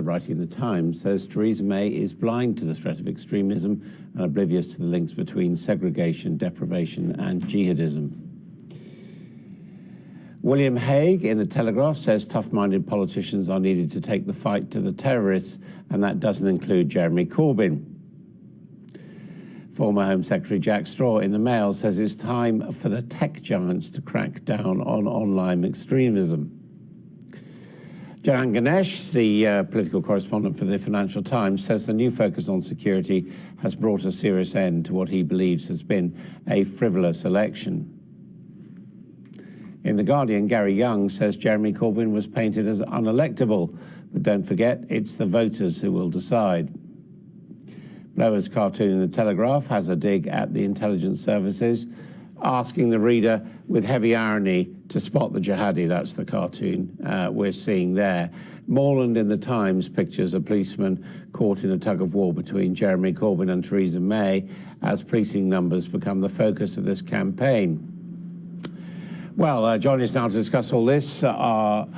writing in the Times, says Theresa May is blind to the threat of extremism and oblivious to the links between segregation, deprivation and jihadism. William Hague in The Telegraph says tough-minded politicians are needed to take the fight to the terrorists, and that doesn't include Jeremy Corbyn. Former Home Secretary Jack Straw in the Mail says it's time for the tech giants to crack down on online extremism. Jahan Ganesh, the political correspondent for the Financial Times, says the new focus on security has brought a serious end to what he believes has been a frivolous election. In The Guardian, Gary Young says Jeremy Corbyn was painted as unelectable, but don't forget, it's the voters who will decide. Blower's cartoon in The Telegraph has a dig at the intelligence services, asking the reader with heavy irony to spot the jihadi. That's the cartoon we're seeing there. Morland in The Times pictures a policeman caught in a tug-of-war between Jeremy Corbyn and Theresa May as policing numbers become the focus of this campaign. Well, joining us now to discuss all this are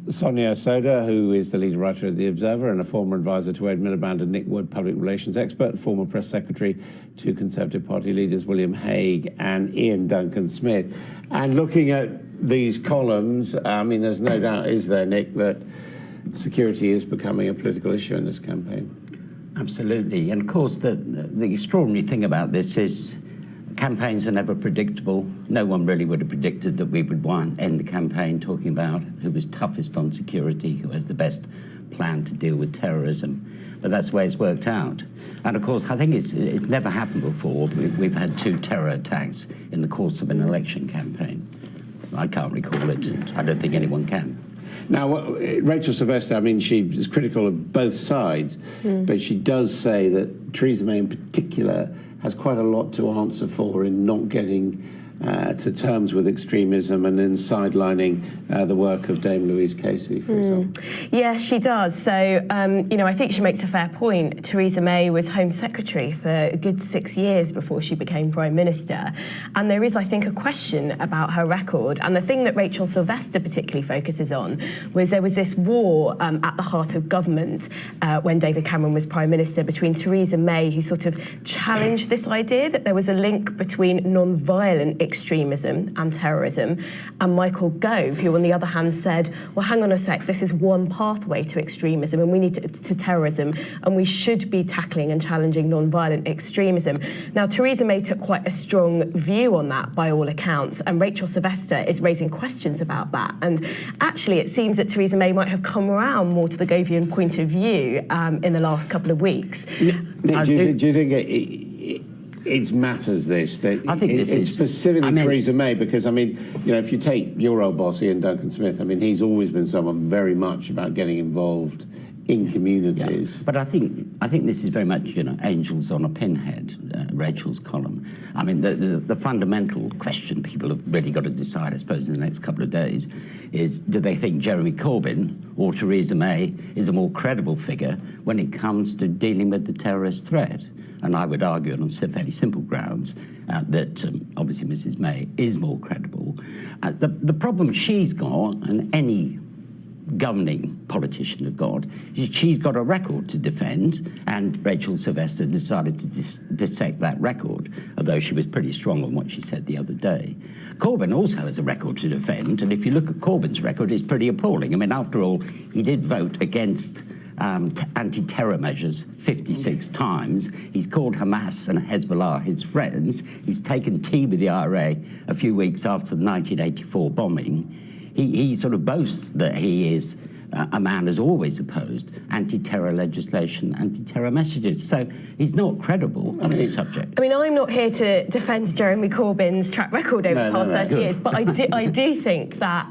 Sonia Sodha, who is the lead writer of The Observer and a former advisor to Ed Miliband and Nick Wood, public relations expert, former press secretary to Conservative Party leaders William Hague and Ian Duncan Smith. And looking at these columns, I mean, there's no doubt, is there, Nick, that security is becoming a political issue in this campaign? Absolutely. And of course, the extraordinary thing about this is campaigns are never predictable. No one really would have predicted that we would end the campaign talking about who was toughest on security, who has the best plan to deal with terrorism. But that's the way it's worked out. And of course, I think it's never happened before. We've had 2 terror attacks in the course of an election campaign. I can't recall it. I don't think anyone can. Now, Rachel Sylvester, I mean, she is critical of both sides, but she does say that Theresa May in particular has quite a lot to answer for in not getting to terms with extremism and in sidelining the work of Dame Louise Casey, for example. Yes, she does. So, you know, I think she makes a fair point. Theresa May was Home Secretary for a good 6 years before she became Prime Minister. And there is, I think, a question about her record. And the thing that Rachel Sylvester particularly focuses on was there was this war at the heart of government when David Cameron was Prime Minister between Theresa May, who sort of challenged this idea that there was a link between non-violent extremism and terrorism, and Michael Gove, who on the other hand said, well, hang on a sec, this is one pathway to extremism and we need to terrorism, and we should be tackling and challenging non-violent extremism. Now, Theresa May took quite a strong view on that by all accounts, and Rachel Sylvester is raising questions about that. And actually, it seems that Theresa May might have come around more to the Govian point of view in the last couple of weeks. Nick, do you think it matters this? That I think this is specifically Theresa May, because I mean, you know, if you take your old boss Ian Duncan Smith, I mean, he's always been someone very much about getting involved in communities. Yeah. But I think this is very much, you know, angels on a pinhead, Rachel's column. I mean, the fundamental question people have really got to decide, I suppose, in the next couple of days is, do they think Jeremy Corbyn or Theresa May is a more credible figure when it comes to dealing with the terrorist threat? And I would argue on fairly simple grounds that obviously Mrs May is more credible. The problem she's got, and any governing politician have got, she's got a record to defend, and Rachel Sylvester decided to dissect that record, although she was pretty strong on what she said the other day. Corbyn also has a record to defend, and if you look at Corbyn's record, it's pretty appalling. I mean, after all, he did vote against anti-terror measures 56 times. He's called Hamas and Hezbollah his friends. He's taken tea with the IRA a few weeks after the 1984 bombing. He sort of boasts that he is a man who's always opposed anti-terror legislation, anti-terror messages. So he's not credible on this subject. I mean, I'm not here to defend Jeremy Corbyn's track record over the past 30 years, but I do think that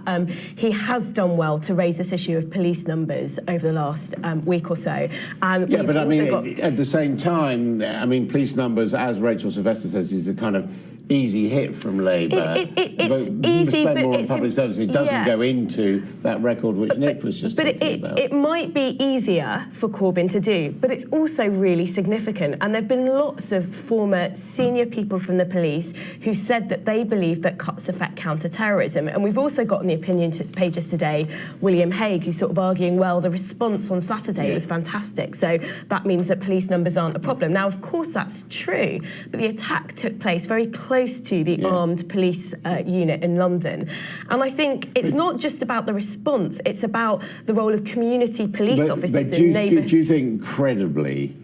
he has done well to raise this issue of police numbers over the last week or so. And yeah, but I mean, at the same time, I mean, police numbers, as Rachel Sylvester says, is a kind of easy hit from Labour. It's easy, spend but more on it's public services. It doesn't go into that record which Nick was just talking about. It might be easier for Corbyn to do, but it's also really significant. And there have been lots of former senior people from the police who said that they believe that cuts affect counter-terrorism. And we've also got on the opinion pages today William Hague, who's sort of arguing, well, the response on Saturday was fantastic, so that means that police numbers aren't a problem. Now, of course, that's true, but the attack took place very close to the armed police unit in London. And I think it's not just about the response, it's about the role of community police officers in neighbourhoods. Do you think, credibly,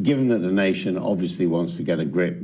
given that the nation obviously wants to get a grip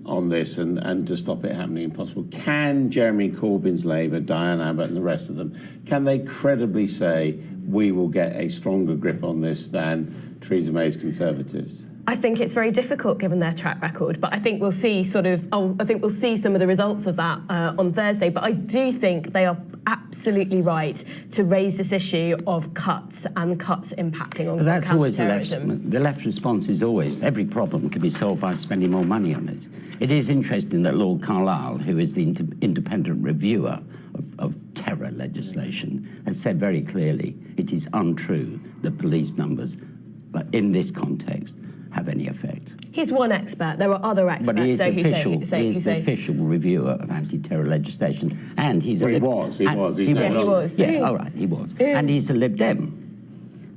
on this and to stop it happening impossible, can Jeremy Corbyn's Labour, Diane Abbott and the rest of them, can they credibly say we will get a stronger grip on this than Theresa May's Conservatives? I think it's very difficult given their track record, but I think we'll see I think we'll see some of the results of that on Thursday. But I do think they are absolutely right to raise this issue of cuts and cuts impacting on but that's always the left response is always every problem can be solved by spending more money on it. It is interesting that Lord Carlisle, who is the independent reviewer of terror legislation, has said very clearly it is untrue that police numbers, but in this context, have any effect. He's one expert. There are other experts. But he is the official reviewer of anti-terror legislation, and he's he was. He was. Yeah, all right, he was, and he's a Lib Dem.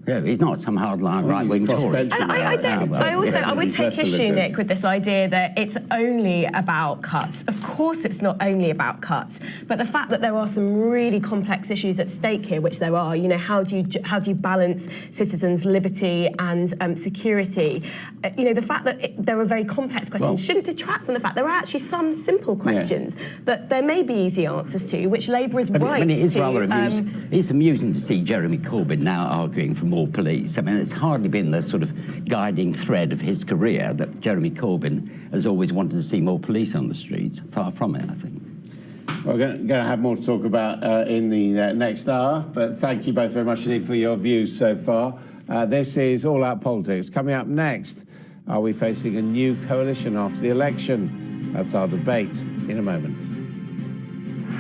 Yeah, he's not some hardline right-wing Tory. I would take issue, Nick, with this idea that it's only about cuts. Of course it's not only about cuts, but the fact that there are some really complex issues at stake here, which there are, you know, how do you balance citizens' liberty and security? You know, the fact that there are very complex questions shouldn't detract from the fact there are actually some simple questions that there may be easy answers to, which Labour is right to. I mean, it is rather amusing. It's amusing to see Jeremy Corbyn now arguing for more police. I mean, it's hardly been the sort of guiding thread of his career that Jeremy Corbyn has always wanted to see more police on the streets. Far from it, I think. We're going to have more to talk about in the next hour, but thank you both very much indeed for your views so far. This is All Out Politics. Coming up next, are we facing a new coalition after the election? That's our debate in a moment.